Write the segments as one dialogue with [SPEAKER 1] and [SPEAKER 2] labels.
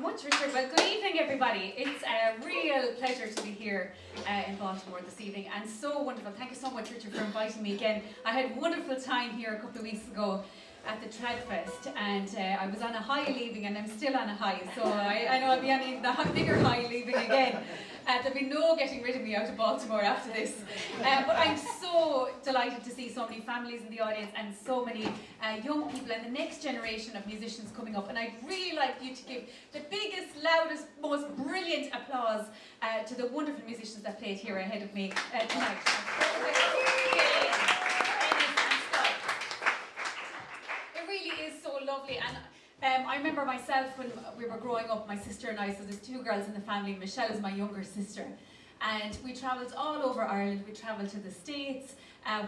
[SPEAKER 1] much, Richard. Well, good evening, everybody. It's a real pleasure to be here in Baltimore this evening, and so wonderful. Thank you so much, Richard, for inviting me again. I had a wonderful time here a couple of weeks ago at the Tradfest, and I was on a high leaving, and I'm still on a high, so I know I'll be on even the bigger high leaving again. There'll be no getting rid of me out of Baltimore after this. But I'm so delighted to see so many families in the audience and so many young people and the next generation of musicians coming up. And I'd really like you to give the biggest, loudest, most brilliant applause to the wonderful musicians that played here ahead of me tonight. It really is so lovely. And I remember myself when we were growing up, my sister and I, so there's two girls in the family. Michelle is my younger sister. And we travelled all over Ireland. We travelled to the States.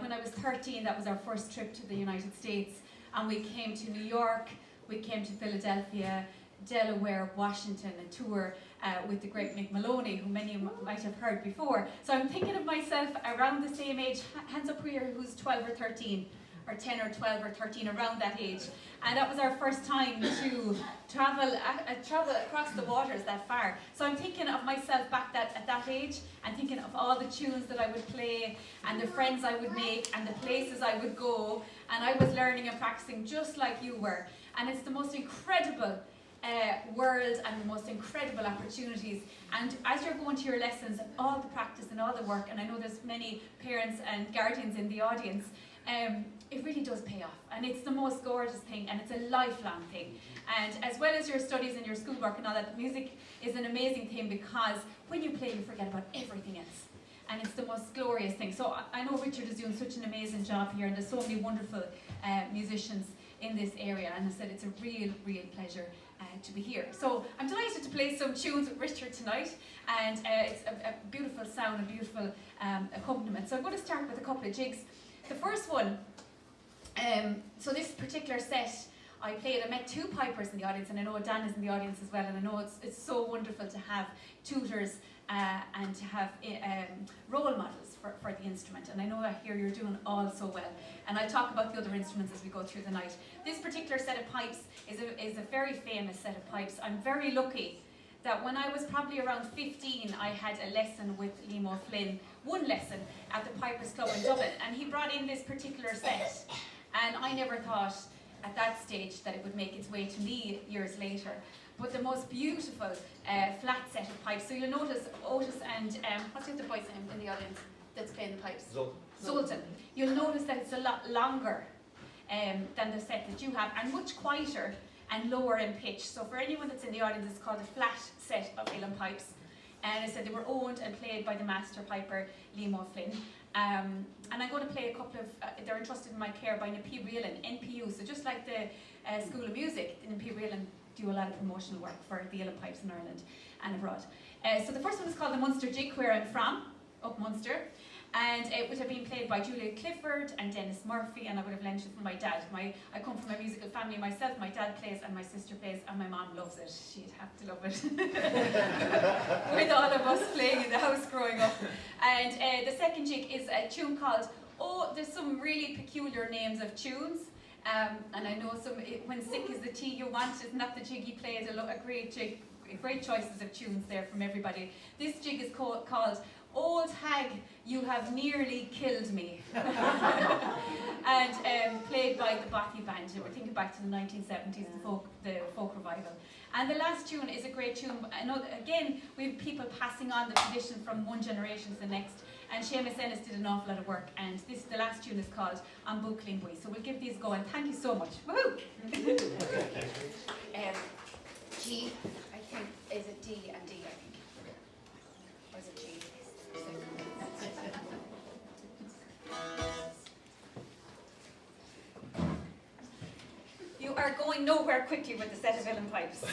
[SPEAKER 1] When I was 13, that was our first trip to the United States. And we came to New York, we came to Philadelphia, Delaware, Washington, a tour with the great Mick Maloney, who many of you might have heard before. So I'm thinking of myself around the same age, hands up here, who's 12 or 13. Or 10 or 12 or 13, around that age. And that was our first time to travel across the waters that far. So I'm thinking of myself back at that age, and thinking of all the tunes that I would play, and the friends I would make, and the places I would go. And I was learning and practicing just like you were. And it's the most incredible world and the most incredible opportunities. And as you're going to your lessons, all the practice and all the work, and I know there's many parents and guardians in the audience, it really does pay off, and it's the most gorgeous thing, and it's a lifelong thing. And as well as your studies and your schoolwork and all that, music is an amazing thing, because when you play you forget about everything else, and it's the most glorious thing. So I know Richard is doing such an amazing job here, and there's so many wonderful musicians in this area, and I said it's a real pleasure to be here. So I'm delighted to play some tunes with Richard tonight, and it's a beautiful sound, a beautiful accompaniment. So I'm going to start with a couple of jigs. The first one, so this particular set I played, I met two pipers in the audience, and I know Dan is in the audience as well, and I know it's so wonderful to have tutors and to have role models for the instrument, and I know that here you're doing all so well, and I'll talk about the other instruments as we go through the night. This particular set of pipes is a very famous set of pipes. I'm very lucky that when I was probably around 15, I had a lesson with Flynn, one lesson at the Pipers Club in Dublin, and he brought in this particular set, and I never thought at that stage that it would make its way to me years later. But the most beautiful flat set of pipes. So you'll notice Otis and what's the other boy's name in the audience that's playing the pipes? Zoltan. You'll notice that it's a lot longer than the set that you have, and much quieter and lower in pitch. So for anyone that's in the audience, it's called a flat set of uilleann pipes. And I said they were owned and played by the master piper, Flynn. And I'm going to play a couple of, they're entrusted in my care by Uilleann, NPU. So just like the School of Music, Uilleann do a lot of promotional work for the uilleann pipes in Ireland and abroad. So the first one is called the Munster Jig, where I'm from, up Munster. And it would have been played by Julia Clifford and Dennis Murphy, and I would have lent it from my dad. I come from a musical family myself. My dad plays and my sister plays, and my mom loves it. She'd have to love it. With all of us playing in the house growing up. And the second jig is a tune called, there's some really peculiar names of tunes. And I know when sick is the tea you want, isn't that the jig he played? A great jig, great choices of tunes there from everybody. This jig is called Old Hag, You Have Nearly Killed Me. And played by the Bothy Band. We're thinking back to the 1970s, the folk revival. And the last tune is a great tune. I know, again, we have people passing on the tradition from one generation to the next. And Seamus Ennis did an awful lot of work. And the last tune is called An Buachaillin. So we'll give these a go. And thank you so much. Woohoo! G, I think, is it D and D, I think? Or is it G? You are going nowhere quickly with the set of uilleann pipes.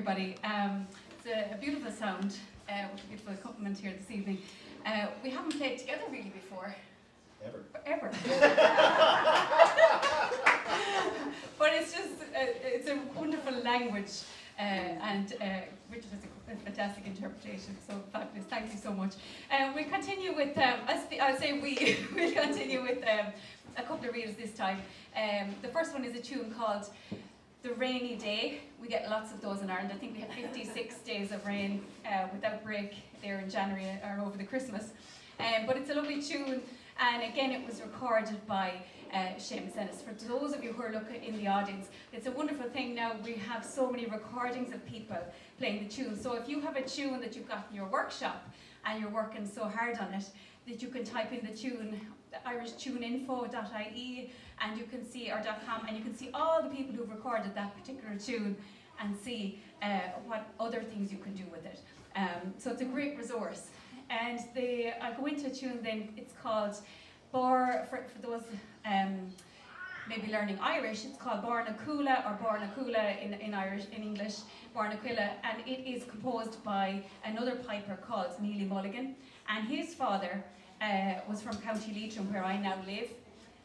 [SPEAKER 1] everybody. It's a beautiful sound, with a beautiful accompaniment here this evening. We haven't played together really before. Ever. But it's just, it's a wonderful language, and Richard has a fantastic interpretation, so fabulous. Thank you so much. We'll continue with, I'll say we'll continue with a couple of reels this time. The first one is a tune called The Rainy Day. We get lots of those in Ireland. I think we had 56 days of rain without break there in January or over the Christmas. But it's a lovely tune, and again it was recorded by Seamus Ennis. For those of you who are looking in the audience, it's a wonderful thing now. We have so many recordings of people playing the tune. So if you have a tune that you've got in your workshop and you're working so hard on it, that you can type in the tune, irishtuneinfo.ie, and you can see, or .com, and you can see all the people who've recorded that particular tune and see what other things you can do with it. So it's a great resource. And I'll go into a tune then. It's called Barr, for those maybe learning Irish, it's called Buachaillin or Buachaillin in Irish, in English, Buachaillin, and it is composed by another piper called Mulligan, and his father was from County Leitrim, where I now live,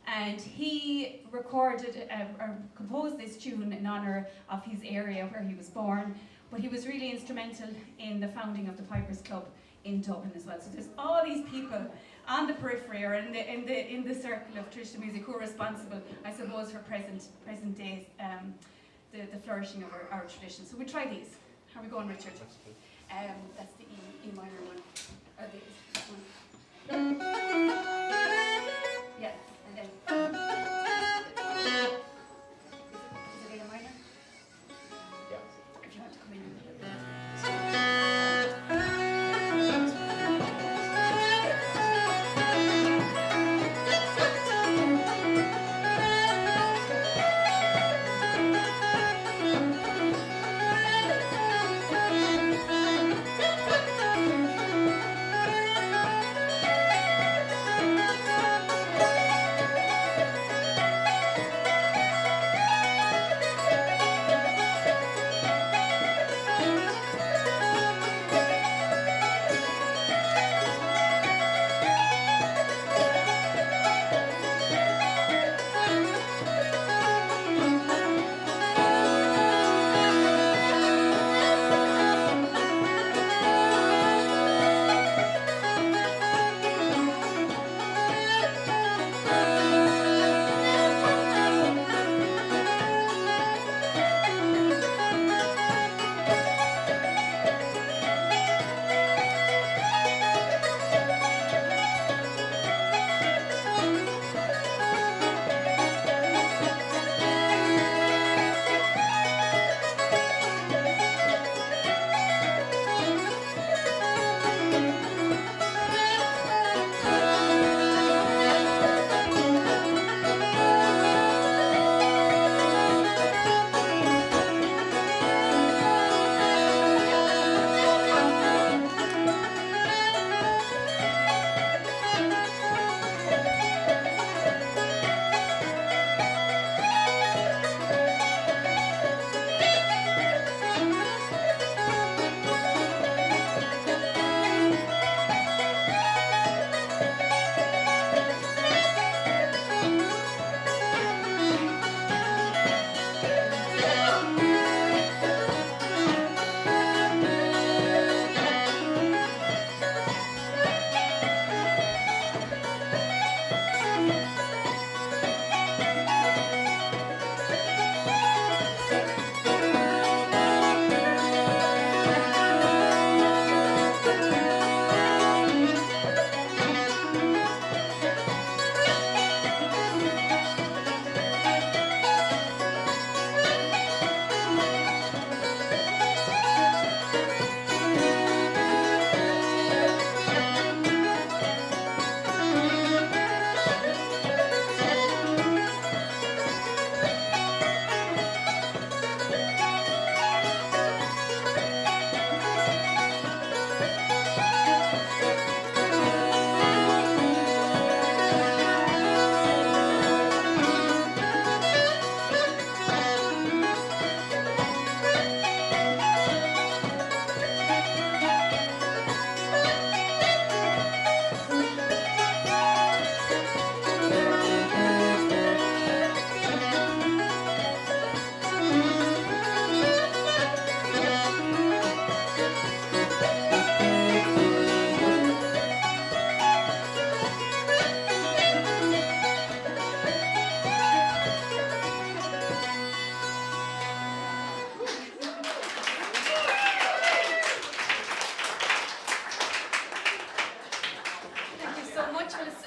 [SPEAKER 1] and he recorded or composed this tune in honour of his area where he was born, but he was really instrumental in the founding of the Pipers Club in Dublin as well. So there's all these people on the periphery or in the circle of traditional music who are responsible, I suppose, for present days the flourishing of our tradition. So we try these. How are we going, Richard? That's the E minor one. Or this one. Yeah, and then. Is it in a minor?
[SPEAKER 2] Yeah.
[SPEAKER 1] If you want to come in.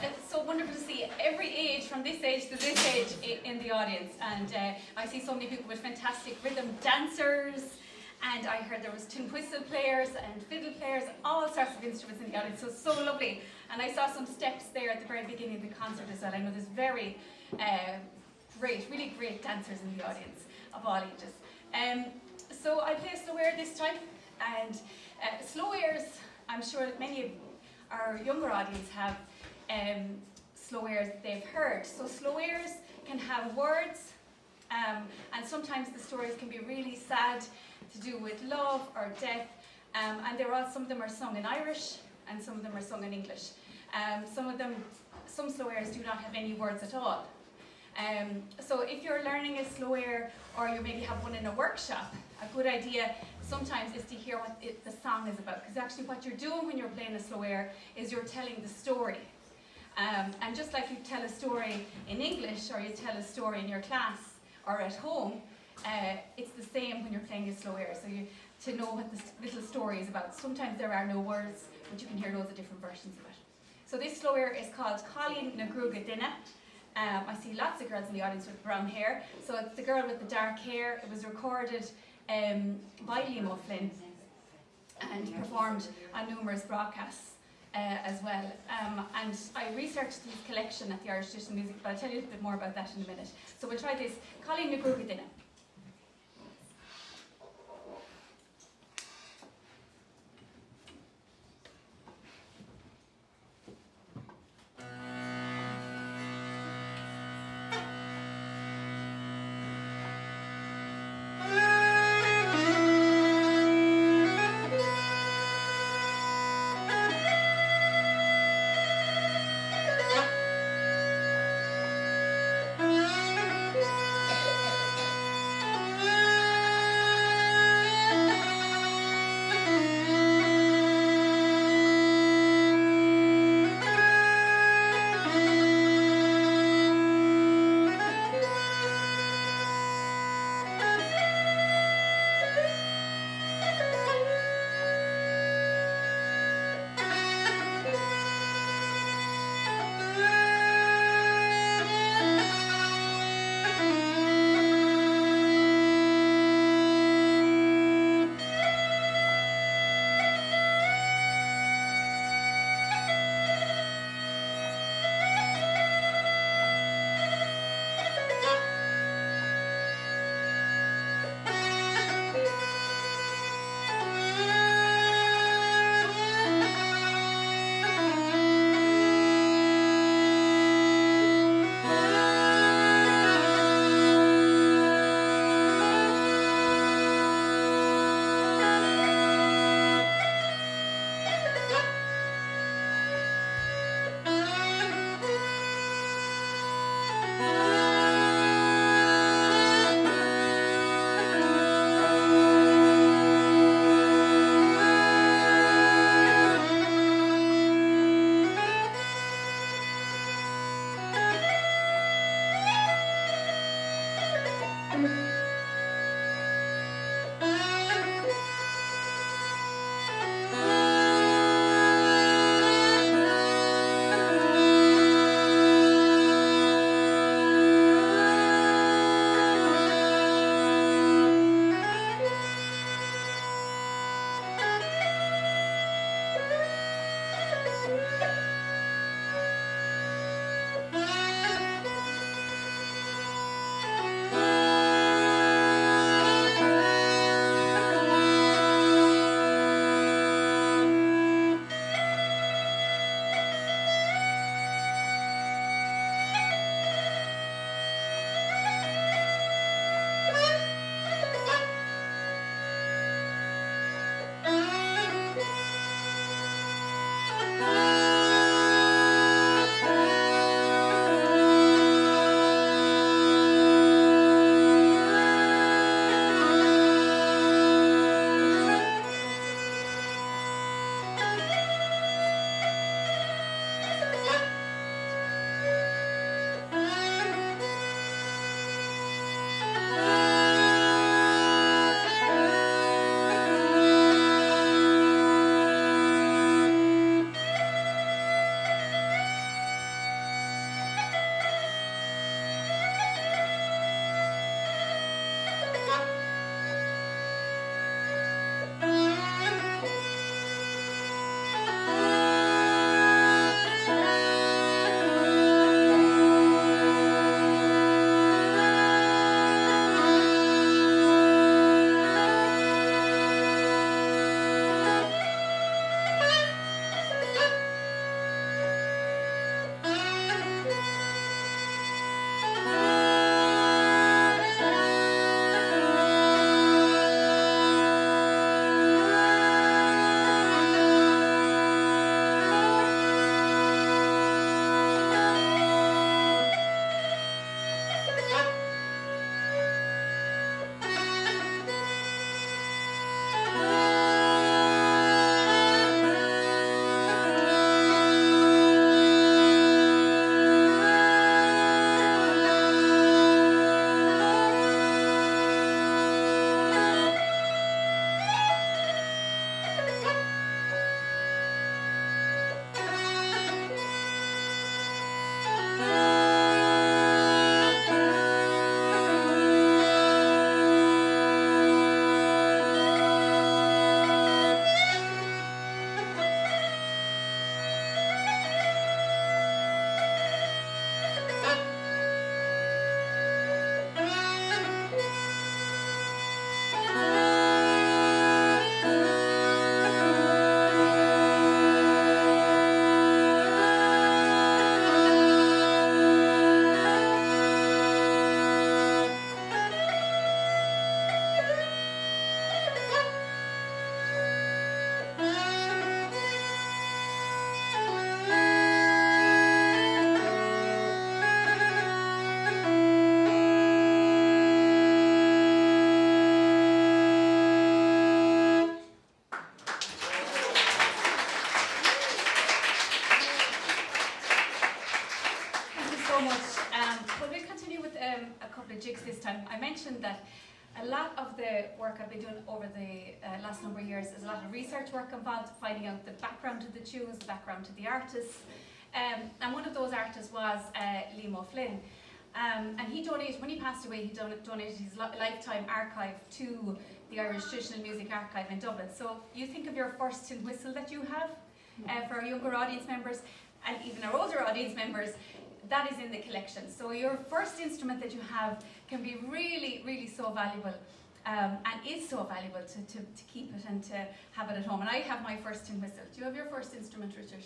[SPEAKER 1] it's so wonderful to see every age, from this age to this age, in the audience. And I see so many people with fantastic rhythm dancers, and I heard there was tin whistle players and fiddle players, all sorts of instruments in the audience. So lovely. And I saw some steps there at the very beginning of the concert as well. I know there's very really great dancers in the audience of all ages. So I play slow air this time, and slow airs, I'm sure that many of our younger audience have slow airs that they've heard. So slow airs can have words, and sometimes the stories can be really sad, to do with love or death, and some of them are sung in Irish, and some of them are sung in English. Some slow airs do not have any words at all. So if you're learning a slow air, or you maybe have one in a workshop, a good idea sometimes is to hear what the song is about, because actually what you're doing when you're playing a slow air is you're telling the story. And just like you tell a story in English, or you tell a story in your class or at home, it's the same when you're playing a slow air. So to know what the little story is about. Sometimes there are no words, but you can hear loads of different versions of it. So this slow air is called Cailín na Gruaige. I see lots of girls in the audience with brown hair. So it's the girl with the dark hair. It was recorded by Flynn and performed on numerous broadcasts as well. And I researched his collection at the Irish Traditional Music, but I'll tell you a little bit more about that in a minute. So we'll try this. Cailín na Gruaige. so much. But we'll continue with a couple of jigs this time. I mentioned that a lot of the work I've been doing over the last number of years is a lot of research work involved, finding out the background to the tunes, the background to the artists. And one of those artists was Liam Flynn. And he donated, when he passed away, he donated his lifetime archive to the Irish Traditional Music Archive in Dublin. So you think of your first tin whistle that you have for our younger audience members, and even our older audience members, that is in the collection. So your first instrument that you have can be really, really so valuable, and is so valuable to keep it and to have it at home. And I have my first tin whistle. Do you have your first instrument, Richard?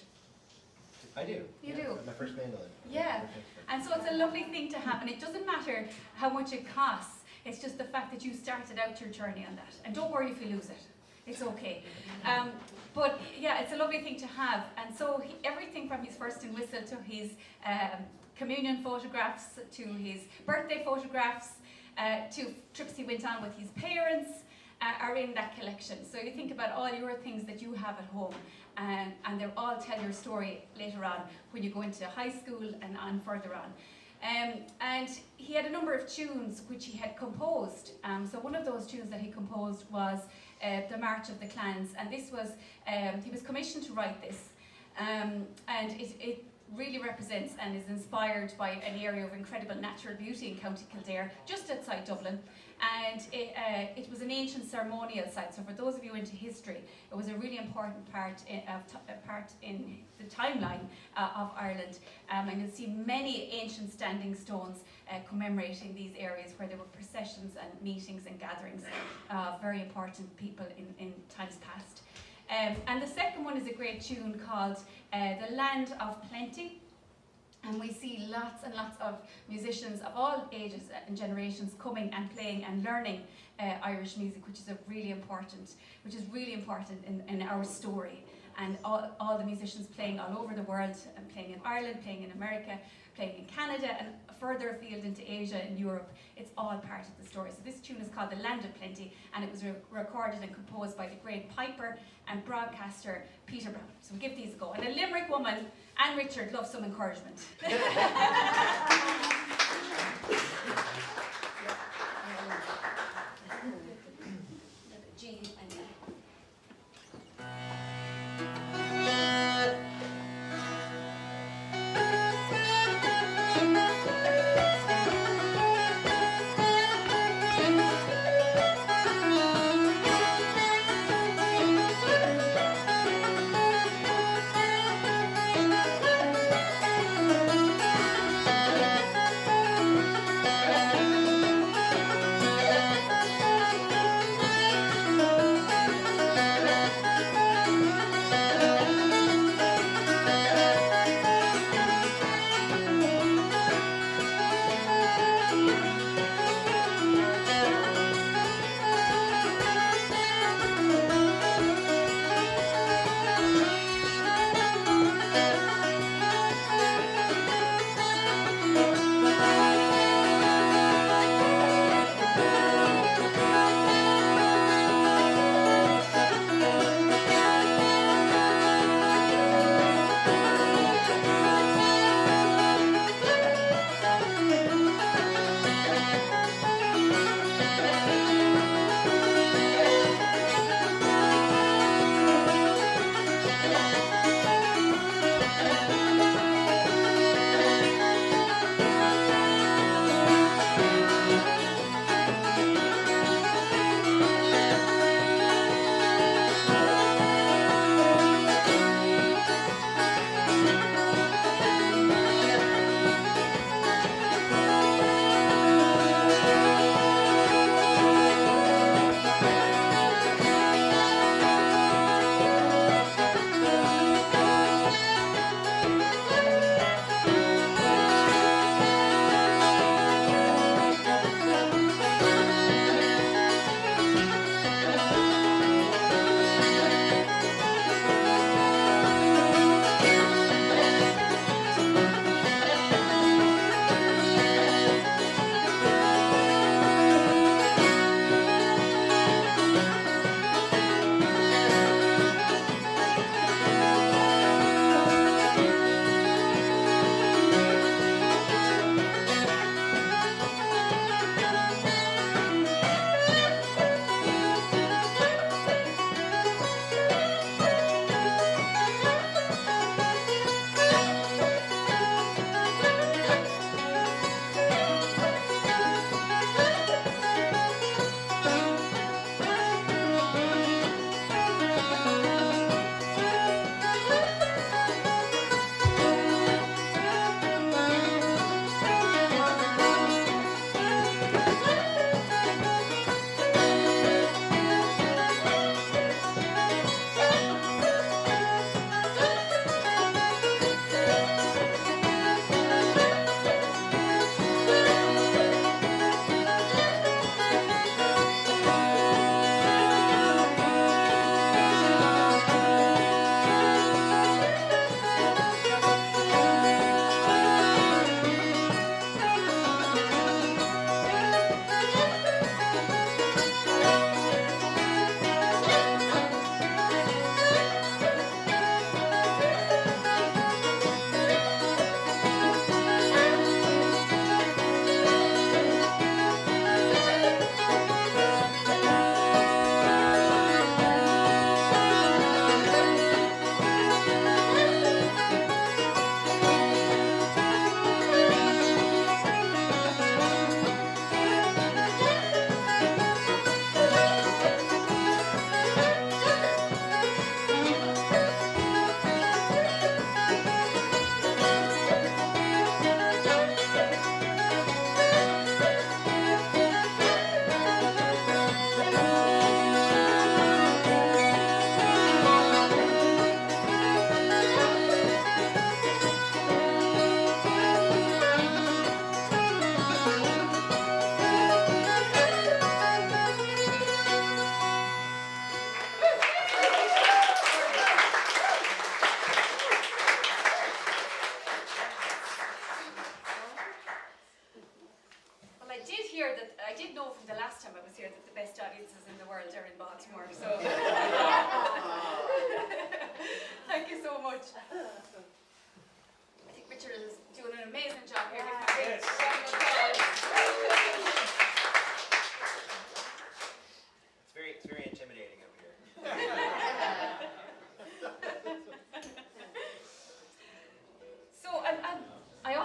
[SPEAKER 2] I do.
[SPEAKER 1] You do?
[SPEAKER 2] My first mandolin.
[SPEAKER 1] Yeah. And so it's a lovely thing to have, and it doesn't matter how much it costs. It's just the fact that you started out your journey on that. And don't worry if you lose it. It's okay. But yeah, it's a lovely thing to have. And so everything from his first tin whistle to his communion photographs, to his birthday photographs, to trips he went on with his parents, are in that collection. So you think about all your things that you have at home, and they'll all tell your story later on when you go into high school and further on. And he had a number of tunes which he had composed. So one of those tunes that he composed was the March of the Clans, and this was, he was commissioned to write this, and it really represents and is inspired by an area of incredible natural beauty in County Kildare, just outside Dublin. And it was an ancient ceremonial site, so for those of you into history, it was a really important part in the timeline of Ireland. And you'll see many ancient standing stones commemorating these areas where there were processions and meetings and gatherings of very important people in times past. And the second one is a great tune called The Land of Plenty. And we see lots and lots of musicians of all ages and generations coming and playing and learning Irish music, which is really important in our story. And all the musicians playing all over the world, and playing in Ireland, playing in America, playing in Canada, and further afield into Asia and Europe. It's all part of the story. So this tune is called The Land of Plenty, and it was recorded and composed by the great piper and broadcaster Peter Browne. So we'll give these a go. And a Limerick woman and Richard love some encouragement. G and E.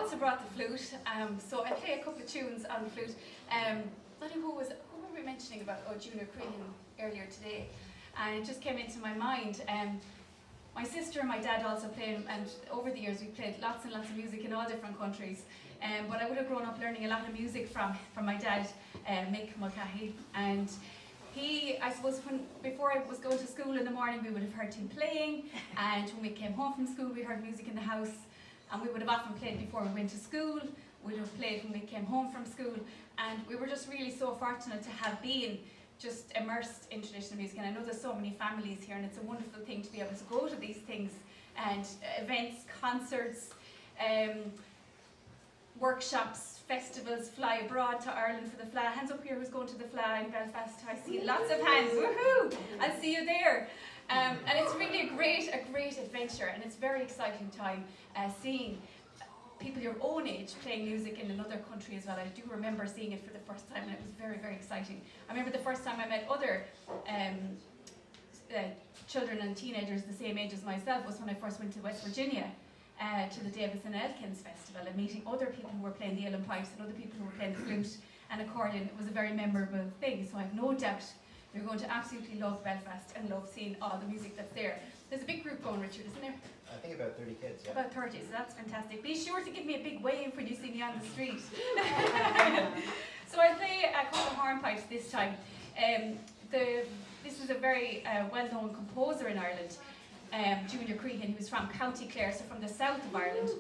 [SPEAKER 1] also brought the flute, so I play a couple of tunes on the flute. I don't know who were we mentioning about Junior Crehan earlier today, and it just came into my mind. My sister and my dad also played, and over the years we played lots and lots of music in all different countries. But I would have grown up learning a lot of music from my dad, Louise Mulcahy, and he, I suppose, before I was going to school in the morning, we would have heard him playing, and when we came home from school, we heard music in the house, and we would have often played before we went to school. We would have played when we came home from school, and we were just really so fortunate to have been just immersed in traditional music. And I know there's so many families here, and it's a wonderful thing to be able to go to these things and events, concerts, workshops, festivals, fly abroad to Ireland for the FLA. Hands up here who's going to the FLA in Belfast. I see lots of hands. Woohoo! I'll see you there. And it's really a great adventure, and it's a very exciting time seeing people your own age playing music in another country as well. I do remember seeing it for the first time, and it was very, very exciting. I remember the first time I met other children and teenagers the same age as myself was when I first went to West Virginia to the Davis and Elkins Festival, and meeting other people who were playing the uilleann pipes and other people who were playing the flute and accordion. It was a very memorable thing, so I have no doubt you're going to absolutely love Belfast and love seeing all the music that's there. There's a big group going, Richard, isn't there?
[SPEAKER 2] I think about 30 kids, yeah.
[SPEAKER 1] About 30, so that's fantastic. Be sure to give me a big wave when you see me on the street. So I play a couple of hornpipes this time. This is a very well-known composer in Ireland, Junior Crehan. He was from County Clare, so from the south of Ireland.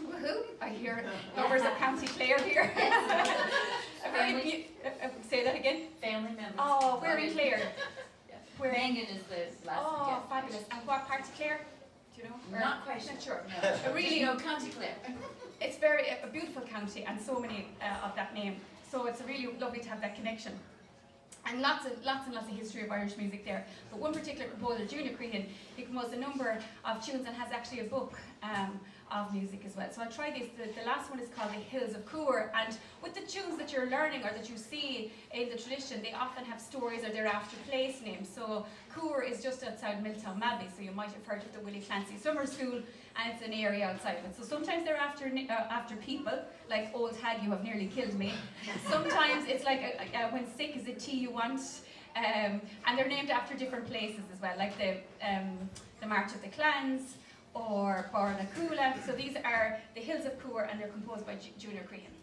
[SPEAKER 1] Woohoo! I hear numbers of County Clare here. Say that again.
[SPEAKER 3] Family members.
[SPEAKER 1] Oh, where in Clare?
[SPEAKER 3] Where? Mangan is the last.
[SPEAKER 1] Oh,
[SPEAKER 3] yeah.
[SPEAKER 1] fabulous. And what part of Clare? Do you know? Or
[SPEAKER 3] Not quite
[SPEAKER 1] not sure.
[SPEAKER 3] No.
[SPEAKER 1] Really,
[SPEAKER 3] no, County Clare.
[SPEAKER 1] It's a beautiful county, and so many of that name. So it's really lovely to have that connection. And lots and lots of history of Irish music there. But one particular composer, Junior Crehan, he composed a number of tunes and has actually a book of music as well. So I'll try this. The last one is called The Hills of Cúille, and with the tunes that you're learning or that you see in the tradition, they often have stories or they're after place names. So Cúille is just outside Milltown Malbay, so you might have heard of the Willie Clancy Summer School, and it's an area outside of it. So sometimes they're after people, like Old Hag, you have nearly killed me. Sometimes it's like when sick is a tea you want, and they're named after different places as well, like the March of the Clans, or Barr na Cúille. So these are the Hills of Cúille, and they're composed by Junior Crehan.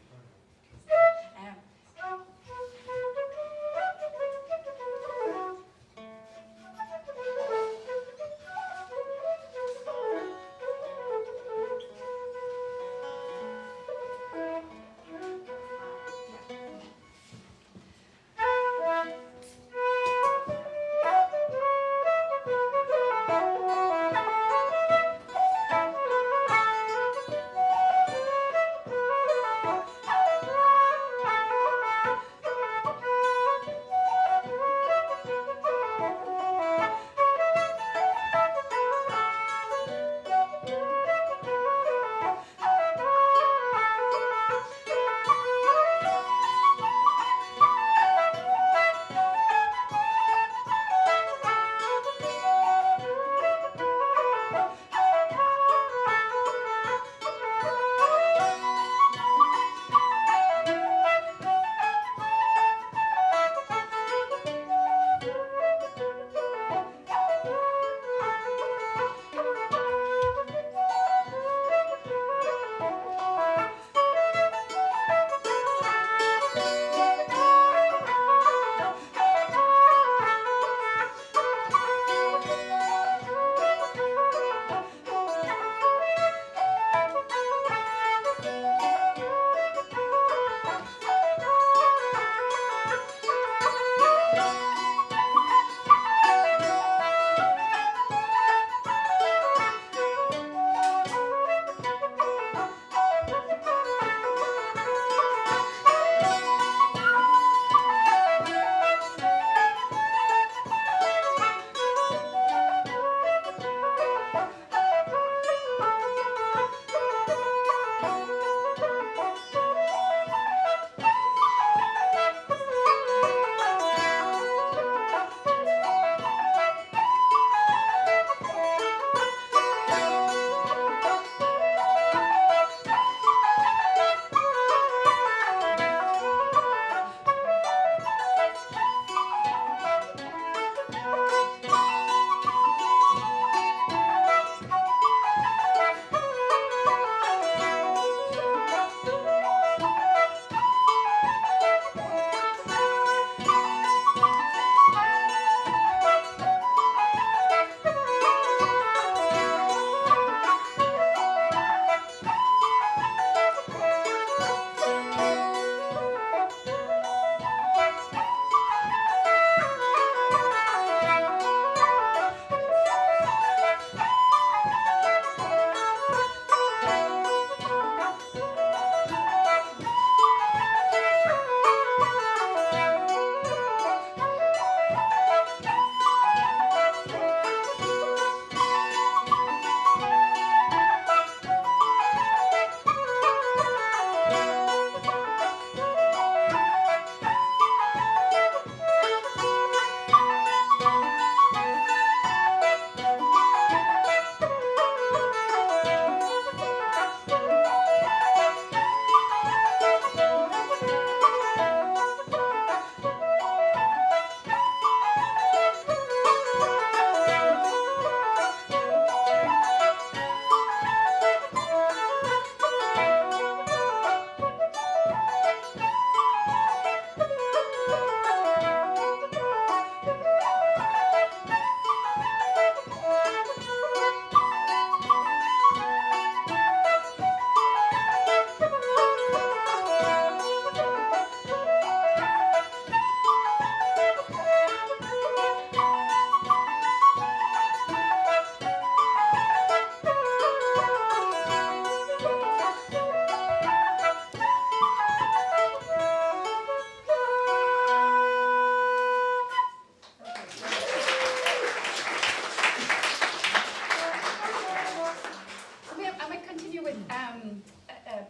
[SPEAKER 1] you with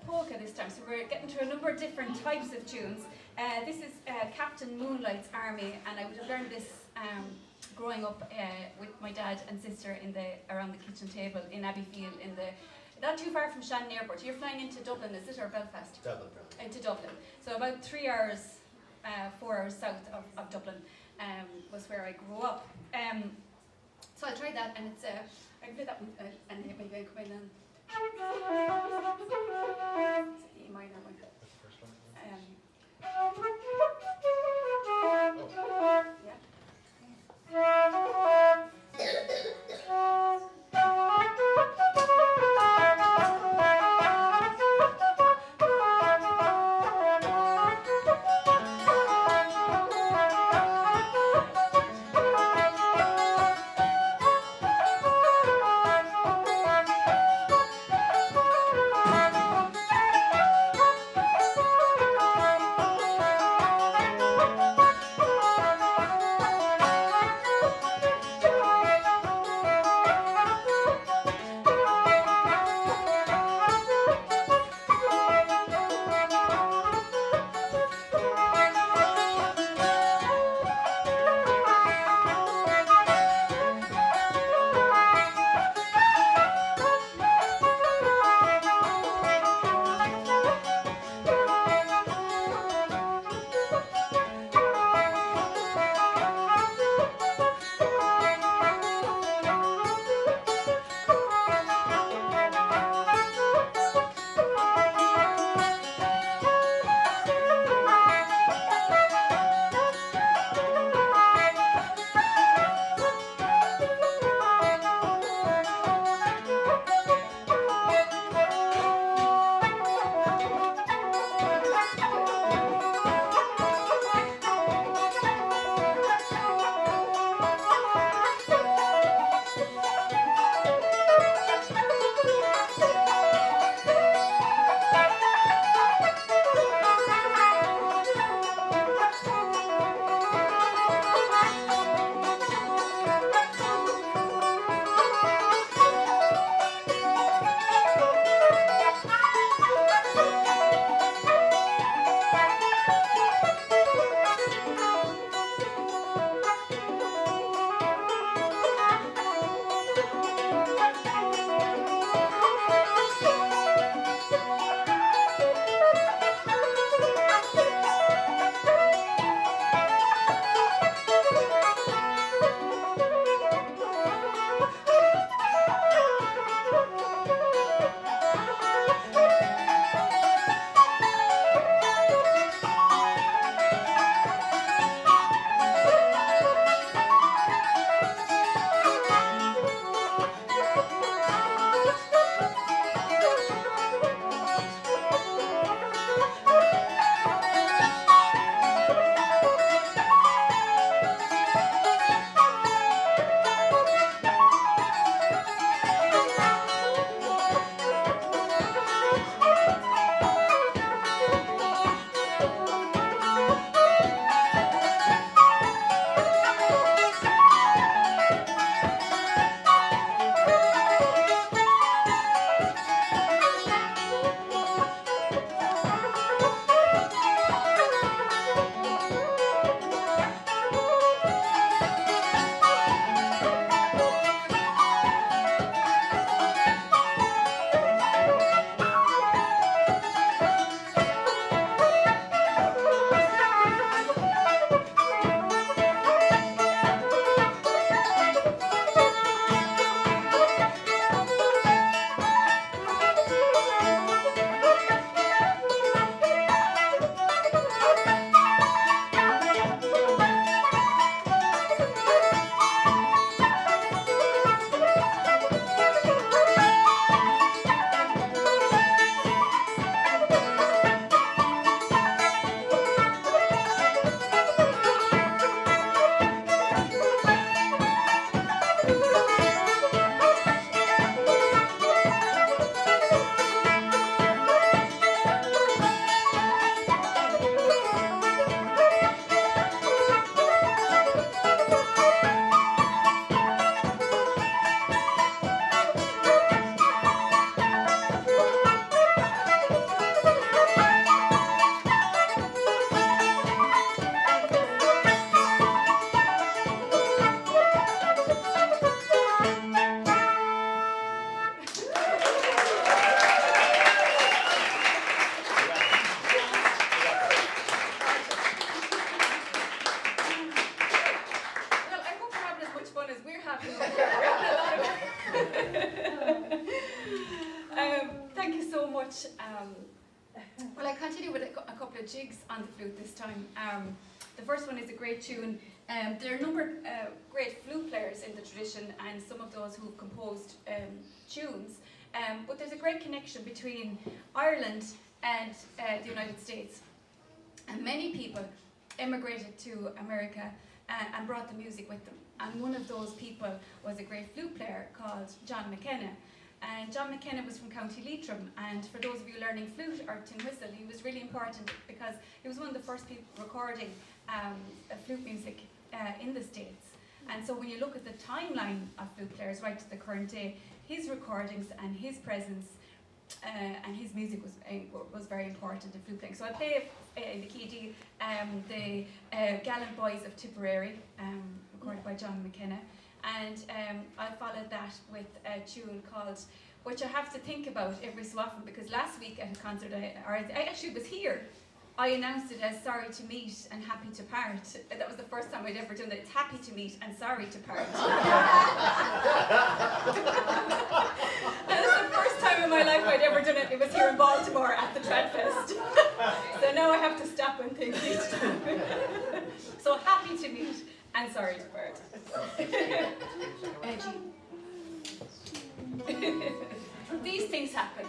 [SPEAKER 1] Polka this time. So we're getting to a number of different types of tunes. This is Captain Moonlight's Army, and I would have learned this growing up with my dad and sister around the kitchen table in Abbeyfield, not too far from Shannon Airport. You're flying into Dublin, is it, or Belfast?
[SPEAKER 2] Dublin.
[SPEAKER 1] Into Dublin. So about 3 hours, 4 hours south of Dublin was where I grew up. So I'll try that, and it's I can play that one, and maybe I come in and it's an E minor one.
[SPEAKER 2] That's the first one.
[SPEAKER 1] Yeah. Thank you so much. Well, I continue with a couple of jigs on the flute this time. The first one is a great tune. There are a number of great flute players in the tradition, and some of those who've composed tunes. But there's a great connection between Ireland and the United States. And many people immigrated to America and brought the music with them. And one of those people was a great flute player called John McKenna. And John McKenna was from County Leitrim, and for those of you learning flute or tin whistle, he was really important because he was one of the first people recording flute music in the States. And so when you look at the timeline of flute players right to the current day, his recordings and his presence and his music was very important in flute playing. So I play in the key D, the Gallant Boys of Tipperary, recorded by John McKenna. And I followed that with a tune called, which I have to think about every so often, because last week at a concert, I actually was here, I announced it as Sorry to Meet and Happy to Part. That was the first time I'd ever done that. It's Happy to Meet and Sorry to Part. That was the first time in my life I'd ever done it. It was here in Baltimore at the Tradfest. So now I have to stop and think each time. So Happy to Meet and Sorry to Part. These things happen.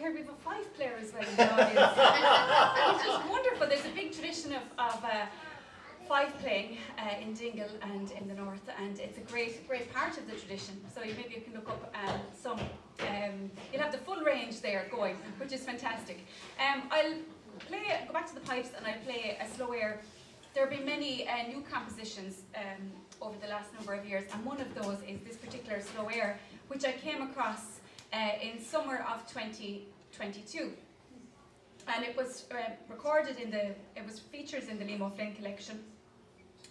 [SPEAKER 1] heard we have a five player as well in the audience. And it's just wonderful. There's a big tradition of five playing in Dingle and in the north, and it's a great part of the tradition. So maybe you can look up some. You'll have the full range there going, which is fantastic. I'll go back to the pipes, and I'll play a slow air. There have been many new compositions over the last number of years, and one of those is this particular slow air, which I came across in summer of 2022. And it was recorded it was features in the Flynn collection,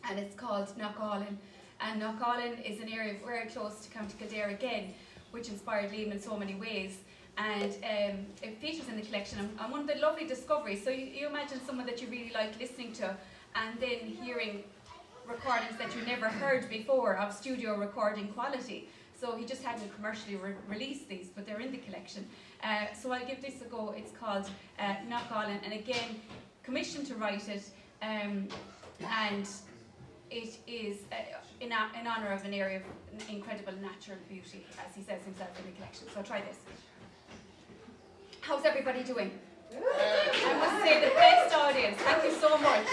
[SPEAKER 1] and it's called Knockaulin. And Knockaulin is an area very close to County Kildare again, which inspired Liam in so many ways. And it features in the collection, and one of the lovely discoveries. So you imagine someone that you really like listening to, and then hearing recordings that you never heard before of studio recording quality. So he just hadn't commercially released these, but they're in the collection. So I'll give this a go. It's called Knockaulin, and again, commissioned to write it, and it is in honour of an area of incredible natural beauty, as he says himself in the collection. So I'll try this. How's everybody doing? I must say, the best audience. Thank you so much.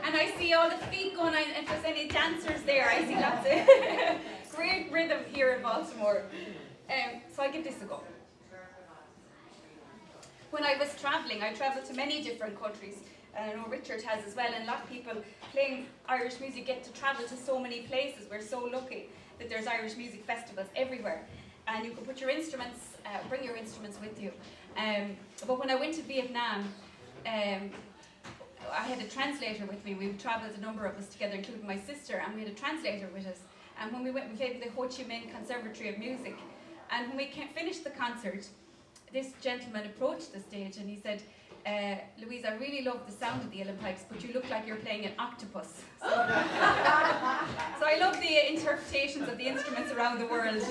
[SPEAKER 1] And I see all the feet going on. If there's any dancers there, I see lots of great rhythm here in Baltimore. So I'll give this a go. When I was travelling, I travelled to many different countries. And I know Richard has as well, and a lot of people playing Irish music get to travel to so many places. We're so lucky that there's Irish music festivals everywhere. And you can put your instruments, bring your instruments with you. But when I went to Vietnam, I had a translator with me. We travelled, a number of us together, including my sister, and we had a translator with us. And when we went, we played in the Ho Chi Minh Conservatory of Music. And when we finished the concert, this gentleman approached the stage and he said, Louise, I really love the sound of the uilleann pipes, but you look like you're playing an octopus. So, so I love the interpretations of the instruments around the world.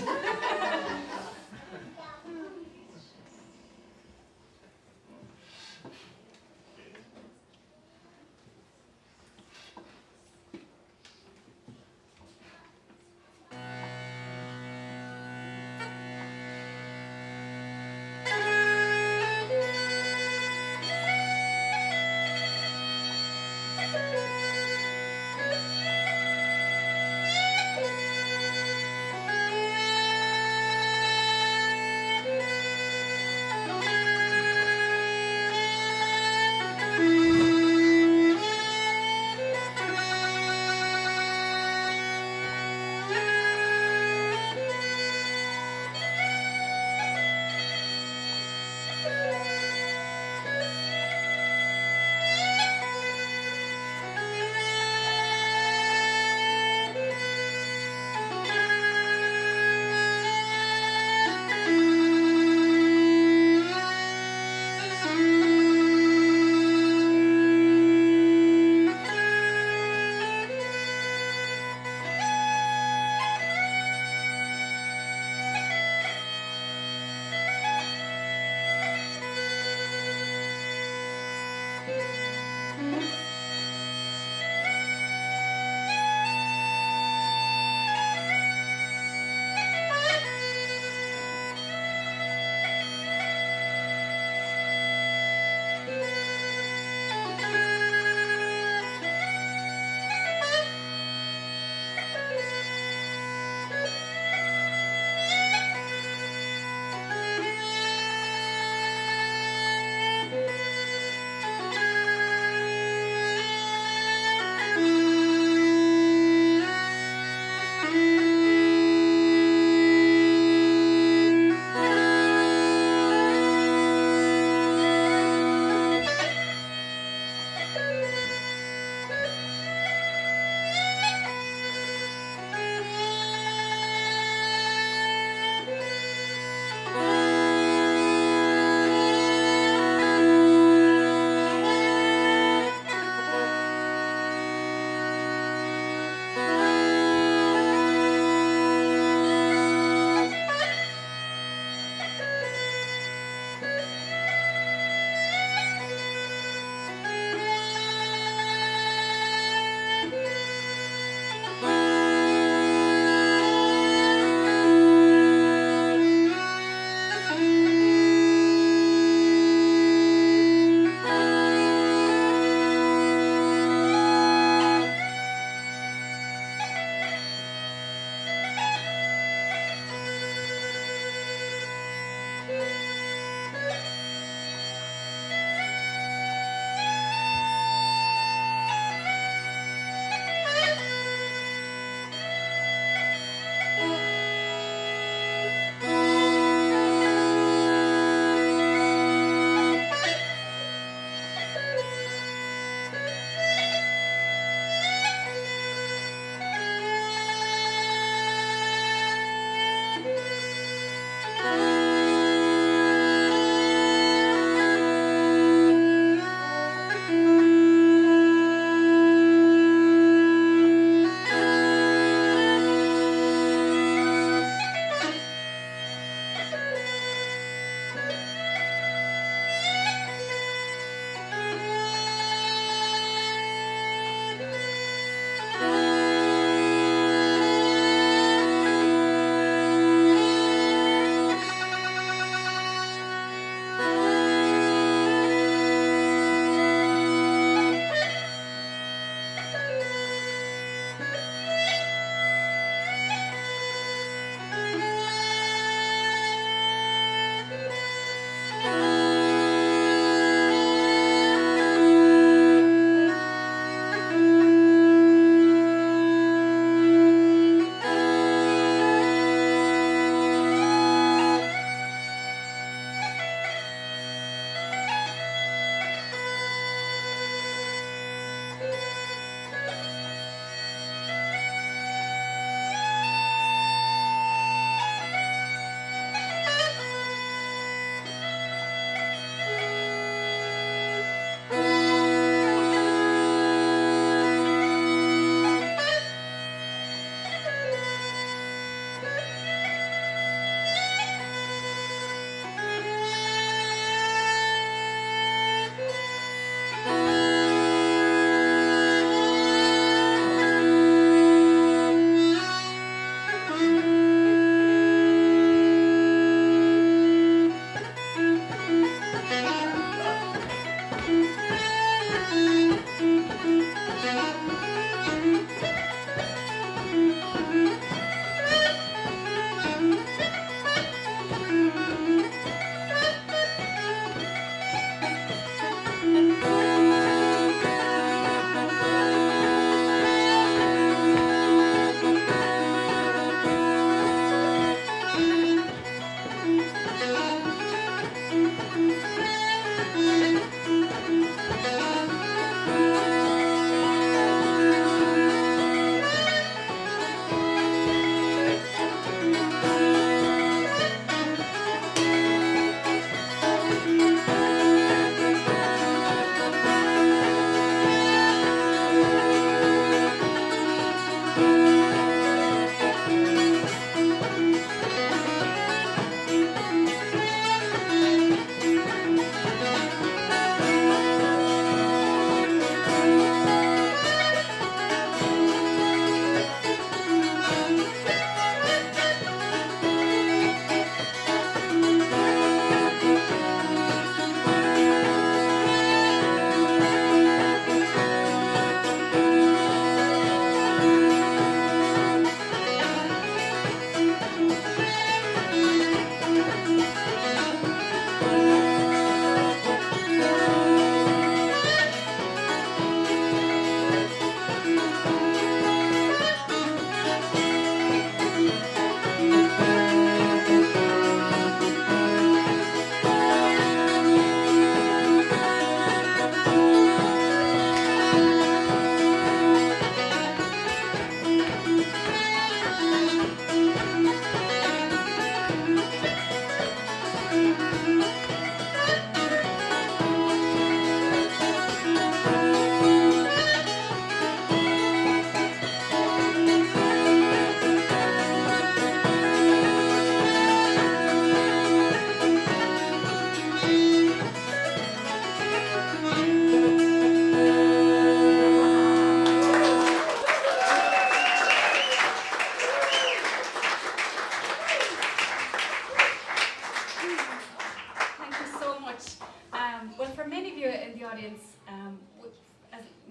[SPEAKER 1] audience,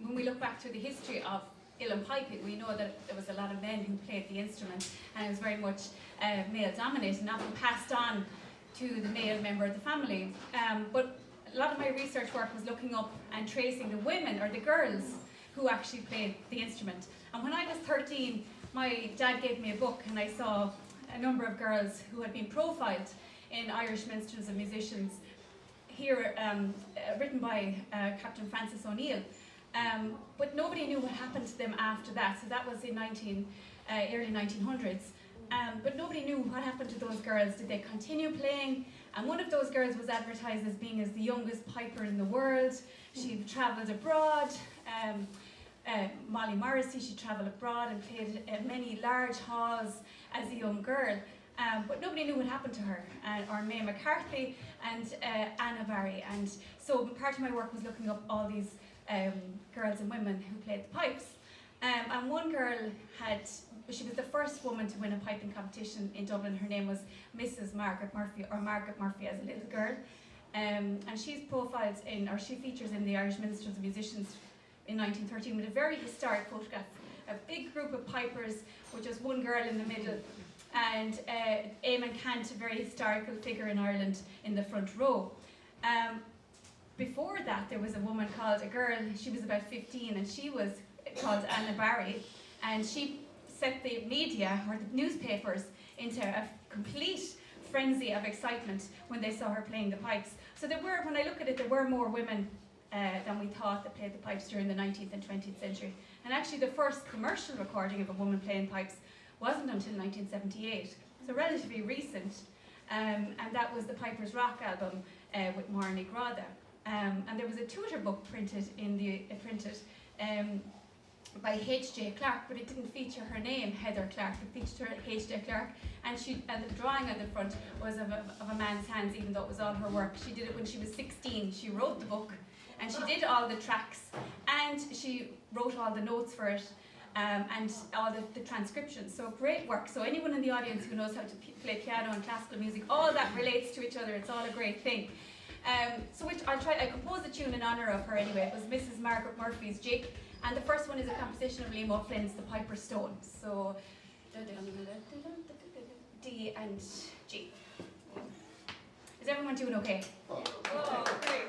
[SPEAKER 1] when we look back through the history of uilleann piping, we know that there was a lot of men who played the instrument, and it was very much male dominated and often passed on to the male member of the family. But a lot of my research work was looking up and tracing the women or the girls who actually played the instrument. And when I was 13, my dad gave me a book, and I saw a number of girls who had been profiled in Irish minstrels and musicians here, written by Captain Francis O'Neill. But nobody knew what happened to them after that. So that was in early 1900s. But nobody knew what happened to those girls. Did they continue playing? And one of those girls was advertised as being as the youngest piper in the world. She travelled abroad. Molly Morrissey, she travelled abroad and played many large halls as a young girl. But nobody knew what happened to her, or May McCarthy and Anna Barry. And so part of my work was looking up all these girls and women who played the pipes. And one girl she was the first woman to win a piping competition in Dublin. Her name was Mrs. Margaret Murphy, or Margaret Murphy as a little girl. And she's profiled she features in the Irish Minstrels and Musicians in 1913 with a very historic photograph. A big group of pipers with just one girl in the middle, and Eamon Cant, a very historical figure in Ireland, in the front row. Before that, there was a woman called, she was about 15, and she was called Anna Barry, and she set the media, or the newspapers, into a complete frenzy of excitement when they saw her playing the pipes. So when I look at it, there were more women than we thought that played the pipes during the 19th and 20th century. And actually the first commercial recording of a woman playing pipes wasn't until 1978, so relatively recent. And that was the Piper's Rock album with Marnie Grada. And there was a tutor book printed by H.J. Clark, but it didn't feature her name, Heather Clark. It featured her H.J. Clark, and the drawing on the front was of a man's hands, even though it was all her work. She did it when she was 16. She wrote the book, and she did all the tracks, and she wrote all the notes for it, and all the transcriptions. So great work. So anyone in the audience who knows how to play piano and classical music, all that relates to each other. It's all a great thing. I composed a tune in honour of her anyway. It was Mrs. Margaret Murphy's Jig, and the first one is a composition of Liam O'Flynn's The Piper's Stone. So D and G. Is everyone doing okay? Oh, great.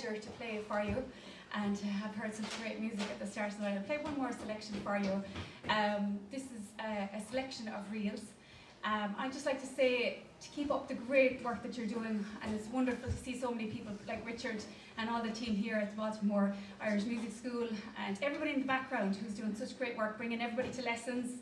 [SPEAKER 1] To play for you and to have heard such great music at the start of the night. I'll play one more selection for you. This is a selection of reels. I'd just like to say to keep up the great work that you're doing, and it's wonderful to see so many people like Richard and all the team here at the Baltimore Irish Music School and everybody in the background who's doing such great work, bringing everybody to lessons,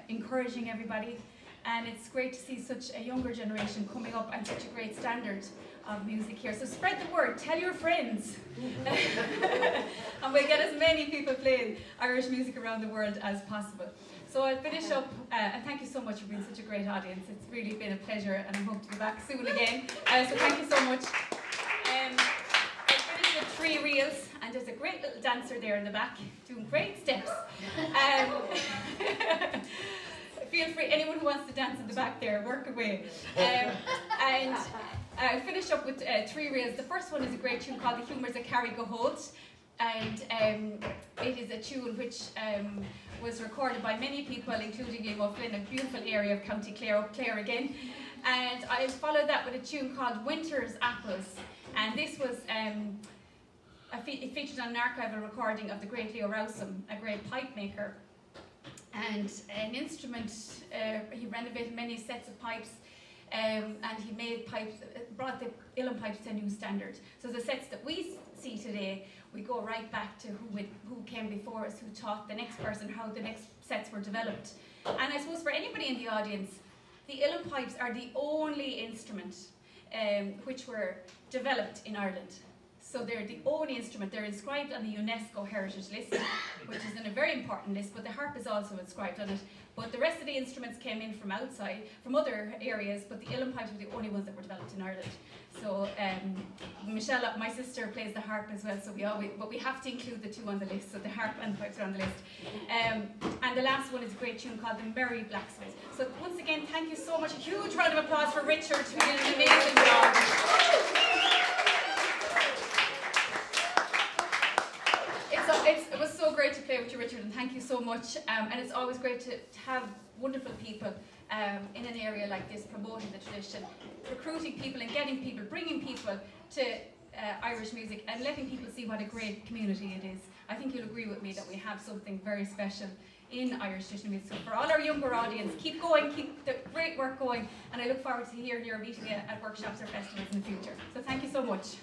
[SPEAKER 1] encouraging everybody. And it's great to see such a younger generation coming up and such a great standard of music here. So spread the word, tell your friends. And we'll get as many people playing Irish music around the world as possible. So I'll finish up, and thank you so much for being such a great audience. It's really been a pleasure, and I hope to be back soon again. So thank you so much. I'll finish with 3 reels, and there's a great little dancer there in the back doing great steps. Feel free, anyone who wants to dance in the back there, work away. And I'll finish up with 3 reels. The first one is a great tune called the Humours at Carrigaholt, and it is a tune which was recorded by many people, including Flynn, a beautiful area of County Clare, up Clare again. And I followed that with a tune called Winter's Apples, and this was it featured on an archival recording of the great Leo Rowsome, a great pipe maker. And an instrument, he renovated many sets of pipes, and he made pipes, brought the Uilleann pipes to a new standard. So the sets that we see today, we go right back to who came before us, who taught the next person how the next sets were developed. And I suppose for anybody in the audience, the Uilleann pipes are the only instrument which were developed in Ireland. So they're the only instrument. They're inscribed on the UNESCO Heritage List, which is a very important list, but the harp is also inscribed on it. But the rest of the instruments came in from outside, from other areas, but the Uilleann pipes were the only ones that were developed in Ireland. So Michelle, my sister, plays the harp as well, so but we have to include the 2 on the list, so the harp and the pipes are on the list. And the last one is a great tune called The Merry Blacksmith. So once again, thank you so much. A huge round of applause for Richard, who did an amazing job. It was so great to play with you, Richard, and thank you so much. And it's always great to have wonderful people in an area like this, promoting the tradition, recruiting people and getting people, bringing people to Irish music and letting people see what a great community it is. I think you'll agree with me that we have something very special in Irish traditional music. So for all our younger audience, keep going, keep the great work going, and I look forward to hearing your meeting at workshops or festivals in the future. So thank you so much.